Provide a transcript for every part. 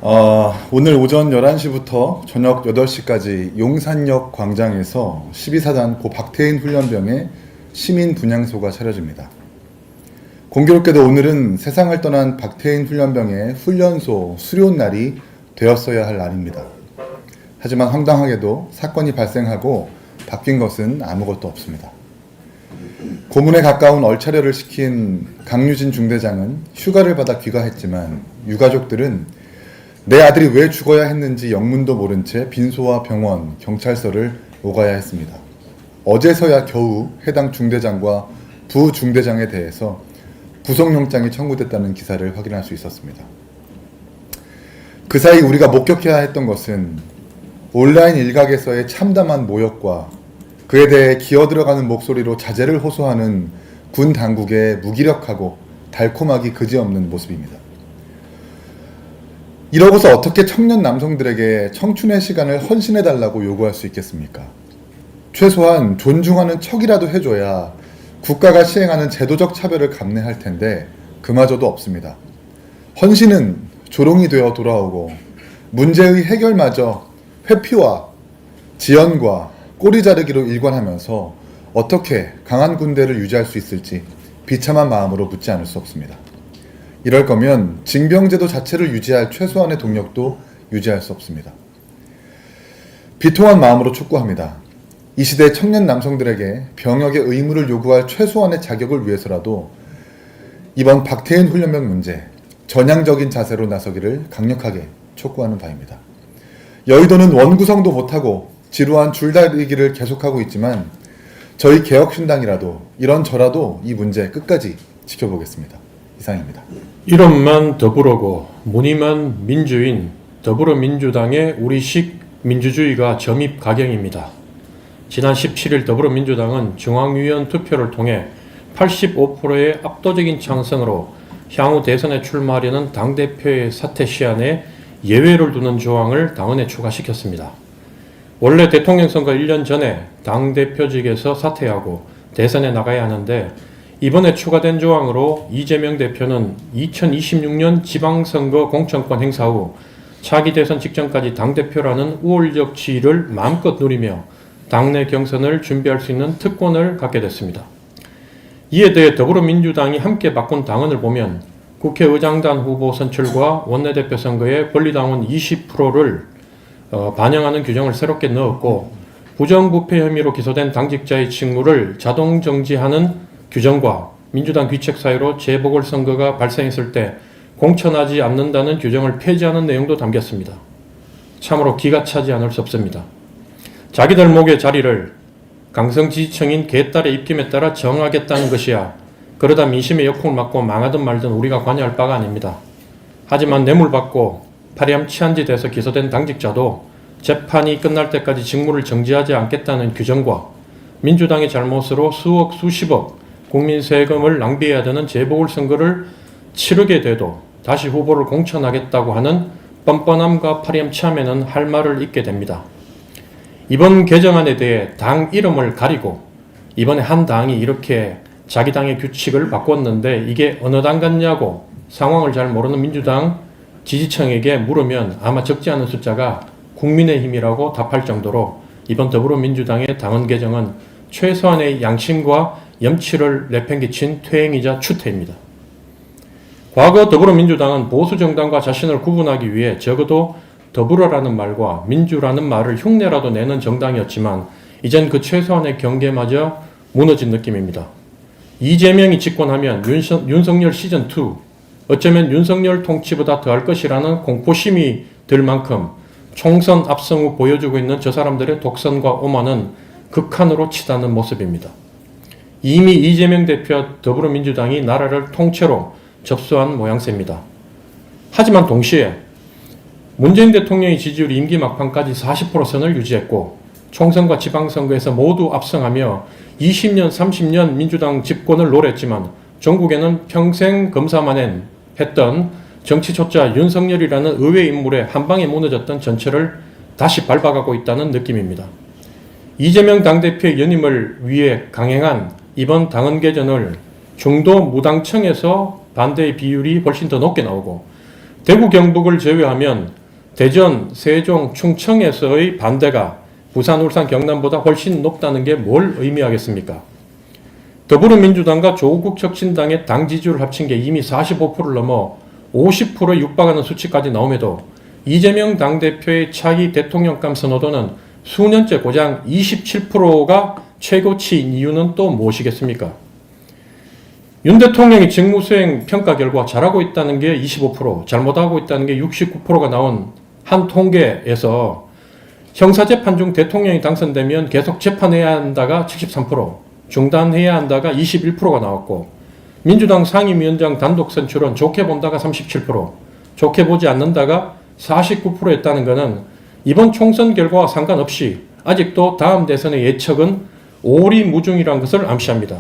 오늘 오전 11시부터 저녁 8시까지 용산역 광장에서 12사단 고 박태인 훈련병의 시민 분향소가 차려집니다. 공교롭게도 오늘은 세상을 떠난 박태인 훈련병의 훈련소 수료 날이 되었어야 할 날입니다. 하지만 황당하게도 사건이 발생하고 바뀐 것은 아무것도 없습니다. 고문에 가까운 얼차려를 시킨 강유진 중대장은 휴가를 받아 귀가했지만 유가족들은 내 아들이 왜 죽어야 했는지 영문도 모른 채 빈소와 병원, 경찰서를 오가야 했습니다. 어제서야 겨우 해당 중대장과 부중대장에 대해서 구속영장이 청구됐다는 기사를 확인할 수 있었습니다. 그 사이 우리가 목격해야 했던 것은 온라인 일각에서의 참담한 모욕과 그에 대해 기어들어가는 목소리로 자제를 호소하는 군 당국의 무기력하고 달콤하기 그지없는 모습입니다. 이러고서 어떻게 청년 남성들에게 청춘의 시간을 헌신해달라고 요구할 수 있겠습니까? 최소한 존중하는 척이라도 해줘야 국가가 시행하는 제도적 차별을 감내할 텐데 그마저도 없습니다. 헌신은 조롱이 되어 돌아오고 문제의 해결마저 회피와 지연과 꼬리 자르기로 일관하면서 어떻게 강한 군대를 유지할 수 있을지 비참한 마음으로 묻지 않을 수 없습니다. 이럴 거면 징병제도 자체를 유지할 최소한의 동력도 유지할 수 없습니다. 비통한 마음으로 촉구합니다. 이 시대 청년 남성들에게 병역의 의무를 요구할 최소한의 자격을 위해서라도 이번 박태인 훈련병 문제 전향적인 자세로 나서기를 강력하게 촉구하는 바입니다. 여의도는 원구성도 못하고 지루한 줄다리기를 계속하고 있지만 저희 개혁신당이라도 이런 저라도 이 문제 끝까지 지켜보겠습니다. 이상입니다. 이름만 더불어고 무늬만 민주인 더불어민주당의 우리식 민주주의가 점입 가경입니다. 지난 17일 더불어민주당은 중앙위원 투표를 통해 85%의 압도적인 창성으로 향후 대선에 출마하려는 당대표의 사퇴 시한에 예외를 두는 조항을 당원에 추가시켰습니다. 원래 대통령 선거 1년 전에 당대표직에서 사퇴하고 대선에 나가야 하는데 이번에 추가된 조항으로 이재명 대표는 2026년 지방선거 공천권 행사 후 차기 대선 직전까지 당대표라는 우월적 지위를 마음껏 누리며 당내 경선을 준비할 수 있는 특권을 갖게 됐습니다. 이에 대해 더불어민주당이 함께 바꾼 당원을 보면 국회의장단 후보 선출과 원내대표 선거에 권리당원 20%를 반영하는 규정을 새롭게 넣었고 부정부패 혐의로 기소된 당직자의 직무를 자동 정지하는 규정과 민주당 귀책 사유로 재보궐선거가 발생했을 때 공천하지 않는다는 규정을 폐지하는 내용도 담겼습니다. 참으로 기가 차지 않을 수 없습니다. 자기들 목의 자리를 강성 지지층인 개딸의 입김에 따라 정하겠다는 것이야 그러다 민심의 역풍을 맞고 망하든 말든 우리가 관여할 바가 아닙니다. 하지만 뇌물받고 파렴치한 짓 에서 기소된 당직자도 재판이 끝날 때까지 직무를 정지하지 않겠다는 규정과 민주당의 잘못으로 수억 수십억 국민 세금을 낭비해야 되는 재보궐선거를 치르게 돼도 다시 후보를 공천하겠다고 하는 뻔뻔함과 파렴치함에는 할 말을 잊게 됩니다. 이번 개정안에 대해 당 이름을 가리고 이번에 한 당이 이렇게 자기 당의 규칙을 바꿨는데 이게 어느 당 같냐고 상황을 잘 모르는 민주당 지지층에게 물으면 아마 적지 않은 숫자가 국민의힘이라고 답할 정도로 이번 더불어민주당의 당원 개정은 최소한의 양심과 염치를 내팽개친 퇴행이자 추태입니다. 과거 더불어민주당은 보수정당과 자신을 구분하기 위해 적어도 더불어라는 말과 민주라는 말을 흉내라도 내는 정당이었지만 이젠 그 최소한의 경계마저 무너진 느낌입니다. 이재명이 집권하면 윤석열 시즌2 어쩌면 윤석열 통치보다 더할 것이라는 공포심이 들 만큼 총선 압승 후 보여주고 있는 저 사람들의 독선과 오만은 극한으로 치닫는 모습입니다. 이미 이재명 대표와 더불어민주당이 나라를 통째로 접수한 모양새입니다. 하지만 동시에 문재인 대통령의 지지율이 임기 막판까지 40% 선을 유지했고 총선과 지방선거에서 모두 압승하며 20년, 30년 민주당 집권을 노렸지만 전국에는 평생 검사만 했던 정치초짜 윤석열이라는 의외 인물의 한방에 무너졌던 전철을 다시 밟아가고 있다는 느낌입니다. 이재명 당대표의 연임을 위해 강행한 이번 당헌 개정을 중도 무당층에서 반대의 비율이 훨씬 더 높게 나오고 대구 경북을 제외하면 대전, 세종, 충청에서의 반대가 부산, 울산, 경남보다 훨씬 높다는 게 뭘 의미하겠습니까? 더불어민주당과 조국 혁신당의 당 지지율을 합친 게 이미 45%를 넘어 50%에 육박하는 수치까지 나옴에도 이재명 당대표의 차기 대통령감 선호도는 수년째 고작 27%가 최고치인 이유는 또 무엇이겠습니까? 윤 대통령이 직무수행 평가 결과 잘하고 있다는 게 25%, 잘못하고 있다는 게 69%가 나온 한 통계에서 형사재판 중 대통령이 당선되면 계속 재판해야 한다가 73%, 중단해야 한다가 21%가 나왔고, 민주당 상임위원장 단독 선출은 좋게 본다가 37%, 좋게 보지 않는다가 49%였다는 것은 이번 총선 결과와 상관없이 아직도 다음 대선의 예측은 오리무중이라는 것을 암시합니다.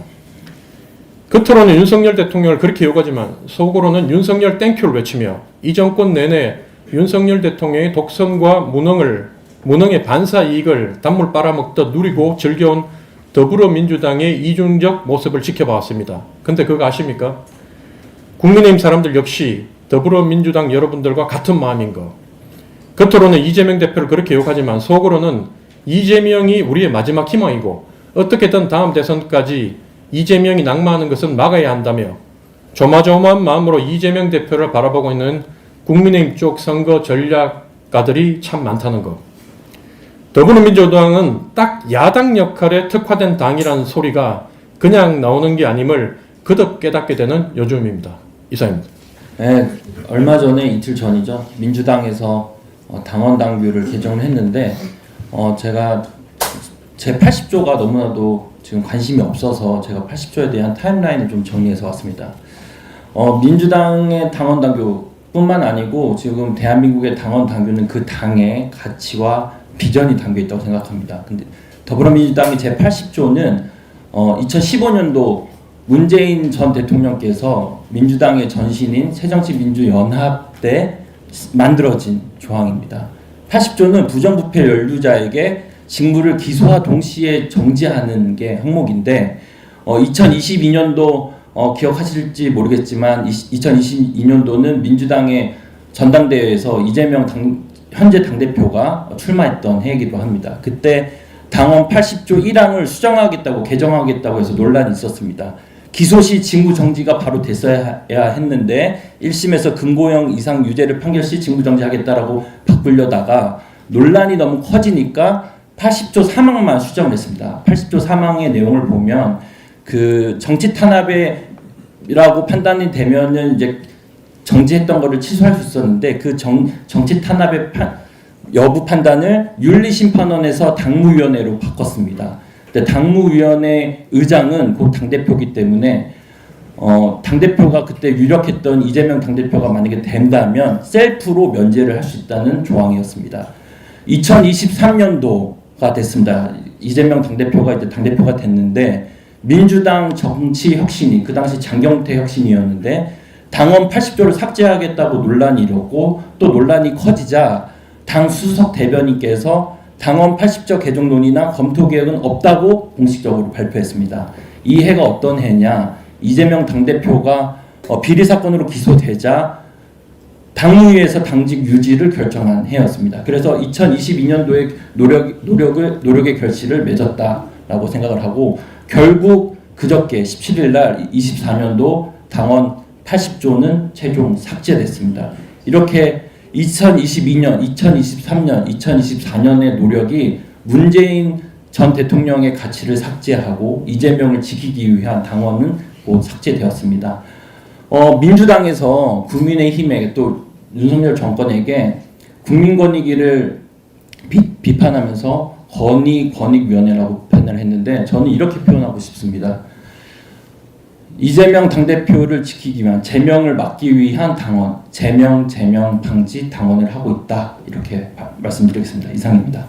겉으로는 윤석열 대통령을 그렇게 욕하지만 속으로는 윤석열 땡큐를 외치며 이 정권 내내 윤석열 대통령의 독선과 무능의 반사 이익을 단물 빨아먹듯 누리고 즐겨온 더불어민주당의 이중적 모습을 지켜봐왔습니다. 근데 그거 아십니까? 국민의힘 사람들 역시 더불어민주당 여러분들과 같은 마음인 거. 겉으로는 이재명 대표를 그렇게 욕하지만 속으로는 이재명이 우리의 마지막 희망이고 어떻게든 다음 대선까지 이재명이 낙마하는 것은 막아야 한다며 조마조마한 마음으로 이재명 대표를 바라보고 있는 국민의힘 쪽 선거 전략가들이 참 많다는 것. 더불어민주당은 딱 야당 역할에 특화된 당이라는 소리가 그냥 나오는 게 아님을 거듭 깨닫게 되는 요즘입니다. 이상입니다. 네, 얼마 전에 이틀 전이죠. 민주당에서 당원 당규를 개정을 했는데 제가 제 80조가 너무나도 지금 관심이 없어서 제가 80조에 대한 타임라인을 좀 정리해서 왔습니다. 민주당의 당원 당규뿐만 아니고 지금 대한민국의 당원 당규는 그 당의 가치와 비전이 담겨 있다고 생각합니다. 근데 더불어민주당의 제 80조는 2015년도 문재인 전 대통령께서 민주당의 전신인 새정치민주연합 때 만들어진 조항입니다. 80조는 부정부패 연루자에게 직무를 기소와 동시에 정지하는 게 항목인데 2022년도 기억하실지 모르겠지만 2022년도는 민주당의 전당대회에서 이재명 현재 당대표가 출마했던 해이기도 합니다. 그때 당원 80조 1항을 수정하겠다고 개정하겠다고 해서 논란이 있었습니다. 기소 시 직무 정지가 바로 됐어야 했는데 1심에서 금고형 이상 유죄를 판결 시 직무 정지하겠다라고 바꾸려다가 논란이 너무 커지니까 80조 3항만 수정을 했습니다. 80조 3항의 내용을 보면 그 정치 탄압이라고 판단이 되면은 이제 정지했던 거를 취소할 수 있었는데 그 정치 탄압의 여부 판단을 윤리심판원에서 당무위원회로 바꿨습니다. 근데 당무위원회 의장은 곧 당대표이기 때문에 당대표가 그때 유력했던 이재명 당대표가 만약에 된다면 셀프로 면제를 할 수 있다는 조항이었습니다. 2023년도가 됐습니다. 이재명 당대표가 이제 당대표가 됐는데 민주당 정치혁신이 그 당시 장경태 혁신이었는데 당원 80조를 삭제하겠다고 논란이 일었고 또 논란이 커지자 당 수석 대변인께서 당원 80조 개정 논의나 검토 계획은 없다고 공식적으로 발표했습니다. 이 해가 어떤 해냐? 이재명 당대표가 비리 사건으로 기소되자 당무위에서 당직 유지를 결정한 해였습니다. 그래서 2022년도에 노력의 결실을 맺었다라고 생각을 하고 결국 그저께 17일 날 24년도 당원 80조는 최종 삭제됐습니다. 이렇게 2022년, 2023년, 2024년의 노력이 문재인 전 대통령의 가치를 삭제하고 이재명을 지키기 위한 당원은 곧 삭제되었습니다. 민주당에서 국민의힘에게 또 윤석열 정권에게 국민권익위를 비판하면서 권익위원회라고 표현을 했는데 저는 이렇게 표현하고 싶습니다. 이재명 당대표를 지키기 위한 제명을 막기 위한 당원, 제명 방지 당원을 하고 있다. 이렇게 말씀드리겠습니다. 이상입니다.